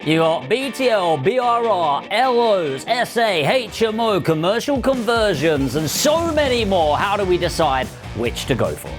You got BTL, BRR, LOs, SA, HMO, commercial conversions, and so many more. How do we decide which to go for?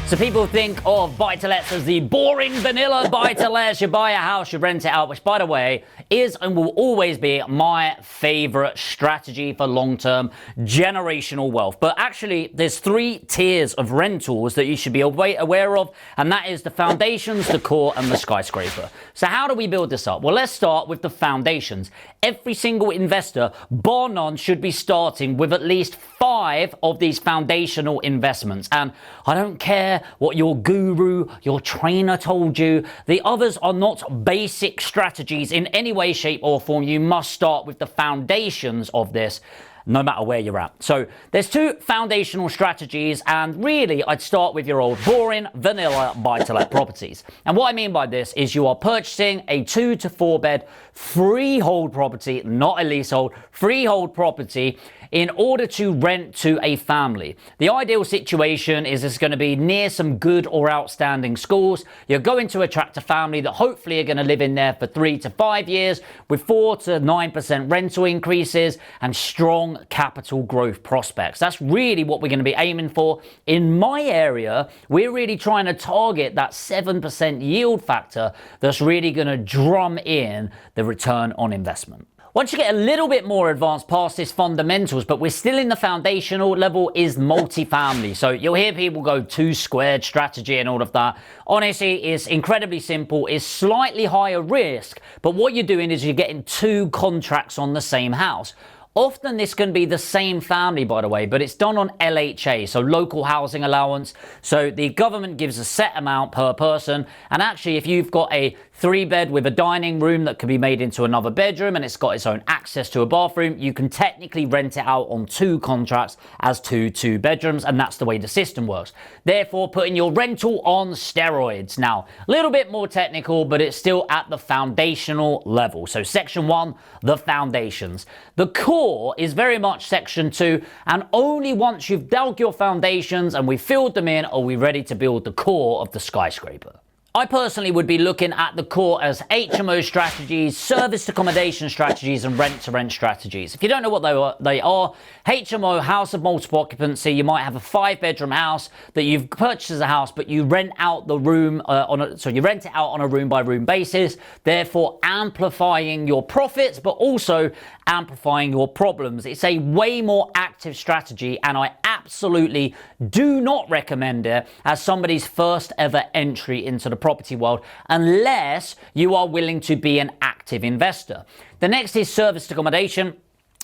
So people think of buy-to-lets as the boring vanilla buy-to-lets. You buy a house, you rent it out, which, by the way, is and will always be my favorite strategy for long-term generational wealth. But actually, there's 3 tiers of rentals that you should be aware of, and that is the foundations, the core, and the skyscraper. So how do we build this up? Well, let's start with the foundations. Every single investor, bar none, should be starting with at least 5 of these foundational investments. And I don't care what your guru, your trainer told you. The others are not basic strategies in any way, shape, or form. You must start with the foundations of this, no matter where you're at. So there's 2 foundational strategies, and really I'd start with your old boring vanilla buy-to-let properties. And what I mean by this is you are purchasing a 2 to 4 bed freehold property, not a leasehold, freehold property, in order to rent to a family. The ideal situation is it's going to be near some good or outstanding schools. You're going to attract a family that hopefully are going to live in there for 3 to 5 years with 4 to 9% rental increases and strong capital growth prospects. That's really what we're going to be aiming for. In my area, we're really trying to target that 7% yield factor that's really going to drum in the return on investment. Once you get a little bit more advanced past this fundamentals, but we're still in the foundational level, is multifamily. So you'll hear people go 2 squared strategy and all of that. Honestly, it's incredibly simple. It's slightly higher risk, but what you're doing is you're getting 2 contracts on the same house. Often this can be the same family, by the way, but it's done on LHA, so local housing allowance. So the government gives a set amount per person. And actually, if you've got a 3-bed with a dining room that can be made into another bedroom and it's got its own access to a bathroom, you can technically rent it out on 2 contracts as 2 bedrooms, and that's the way the system works. Therefore, putting your rental on steroids. Now, a little bit more technical, but it's still at the foundational level. So section 1, the foundations. The core is very much section 2, and only once you've dug your foundations and we've filled them in are we ready to build the core of the skyscraper. I personally would be looking at the core as HMO strategies, serviced accommodation strategies, and rent-to-rent strategies. If you don't know what they are, HMO, house of multiple occupancy, you might have a 5-bedroom house that you've purchased as a house, but you rent out the room you rent it out on a room-by-room basis, therefore amplifying your profits, but also amplifying your problems. It's a way more active strategy, and I absolutely do not recommend it as somebody's first ever entry into the property world unless you are willing to be an active investor. The next is serviced accommodation.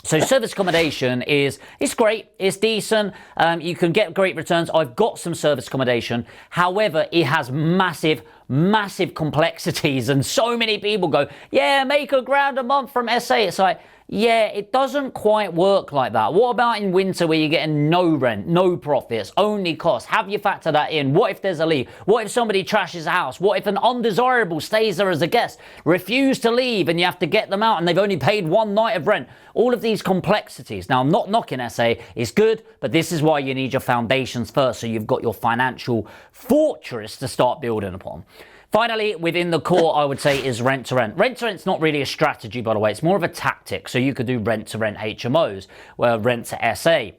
So service accommodation it's great, it's decent, you can get great returns. I've got some service accommodation. However, it has massive complexities, and so many people go, yeah, make $1,000 a month from SA. It's like, yeah, it doesn't quite work like that. What about in winter where you're getting no rent, no profits, only costs? Have you factored that in? What if there's a leak? What if somebody trashes a house? What if an undesirable stays there as a guest, refuse to leave, and you have to get them out and they've only paid 1 night of rent? All of these complexities. Now, I'm not knocking SA, it's good, but this is why you need your foundations first, so you've got your financial fortress to start building upon. Finally, within the core, I would say, is rent-to-rent. Rent-to-rent's not really a strategy, by the way. It's more of a tactic. So you could do rent-to-rent HMOs, rent to SA,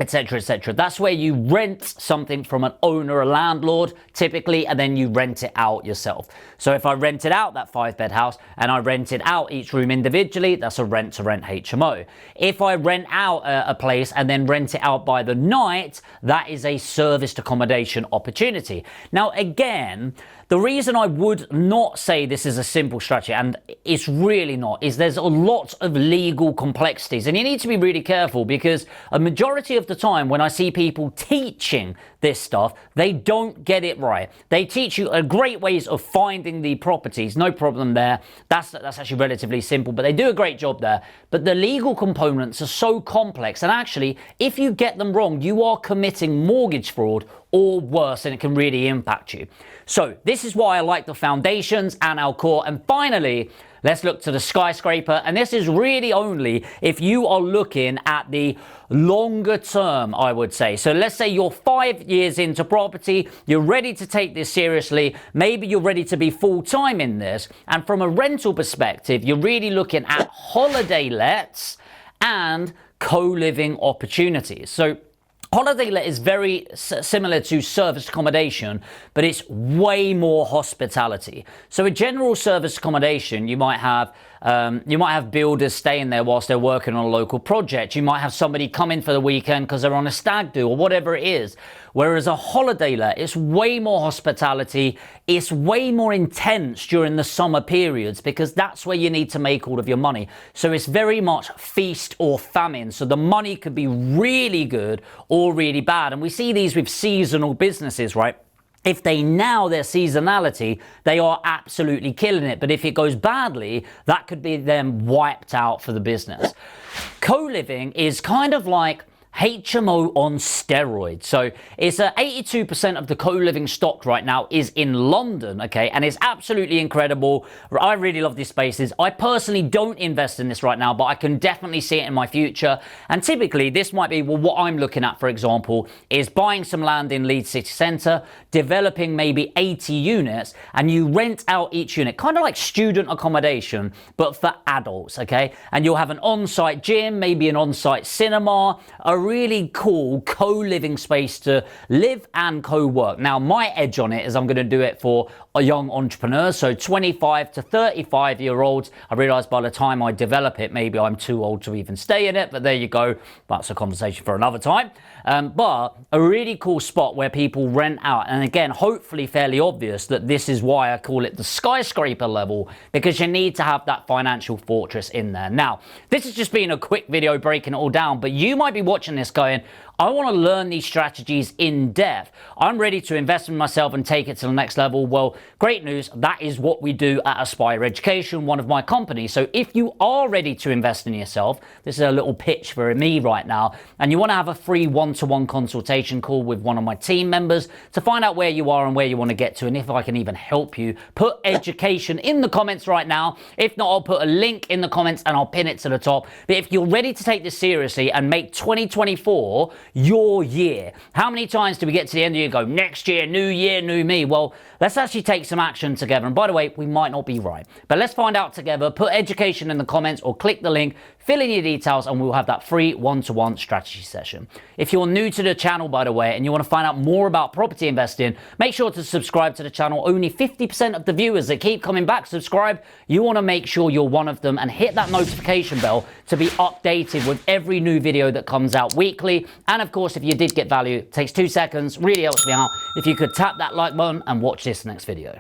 etc., etc. That's where you rent something from an owner, a landlord, typically, and then you rent it out yourself. So if I rented out that 5-bed house and I rented out each room individually, that's a rent-to-rent HMO. If I rent out a place and then rent it out by the night, that is a serviced accommodation opportunity. Now, again, the reason I would not say this is a simple strategy, and it's really not, is there's a lot of legal complexities. And you need to be really careful, because a majority of the time when I see people teaching this stuff, they don't get it right. They teach you great ways of finding the properties, no problem there. That's actually relatively simple, but they do a great job there. But the legal components are so complex, and actually, if you get them wrong, you are committing mortgage fraud or worse, and it can really impact you. So this is why I like the foundations and our core. And finally, Let's look to the Skyscraper, and this is really only if you are looking at the longer term, I would say. So let's say you're 5 years into property, you're ready to take this seriously, maybe you're ready to be full-time in this, and from a rental perspective, you're really looking at holiday lets and co-living opportunities. So holiday let is very similar to service accommodation, but it's way more hospitality. So a general service accommodation, you might have builders staying there whilst they're working on a local project. You might have somebody come in for the weekend because they're on a stag do or whatever it is. Whereas a holiday let, it's way more hospitality. It's way more intense during the summer periods because that's where you need to make all of your money. So it's very much feast or famine. So the money could be really good or really bad. And we see these with seasonal businesses, right? If they nail their seasonality, they are absolutely killing it. But if it goes badly, that could be them wiped out for the business. Co-living is kind of like HMO on steroids. So it's 82% of the co-living stock right now is in London, okay, and it's absolutely incredible. I really love these spaces. I personally don't invest in this right now, but I can definitely see it in my future. And typically this might be, well, what I'm looking at, for example, is buying some land in Leeds City Centre, developing maybe 80 units, and you rent out each unit, kind of like student accommodation, but for adults, okay? And you'll have an on-site gym, maybe an on-site cinema, a really cool co-living space to live and co-work. Now, my edge on it is I'm going to do it for a young entrepreneur, so 25 to 35-year-olds. I realize by the time I develop it, maybe I'm too old to even stay in it, but there you go. That's a conversation for another time. But a really cool spot where people rent out. And again, hopefully fairly obvious that this is why I call it the skyscraper level, because you need to have that financial fortress in there. Now, this has just been a quick video breaking it all down, but you might be watching this going, I want to learn these strategies in depth. I'm ready to invest in myself and take it to the next level. Well, great news. That is what we do at Aspire Education, one of my companies. So if you are ready to invest in yourself, this is a little pitch for me right now, and you want to have a free one-to-one consultation call with one of my team members to find out where you are and where you want to get to, and if I can even help you, put education in the comments right now. If not, I'll put a link in the comments and I'll pin it to the top. But if you're ready to take this seriously and make 2024 your year. How many times do we get to the end of the year and go, next year, new me? Well, let's actually take some action together. And by the way, we might not be right, but let's find out together. Put education in the comments or click the link, fill in your details, and we'll have that free one-to-one strategy session. If you're new to the channel, by the way, and you want to find out more about property investing, make sure to subscribe to the channel. Only 50% of the viewers that keep coming back subscribe. You want to make sure you're one of them and hit that notification bell to be updated with every new video that comes out weekly. And of course, if you did get value, it takes 2 seconds, really helps me out if you could tap that like button and watch this next video.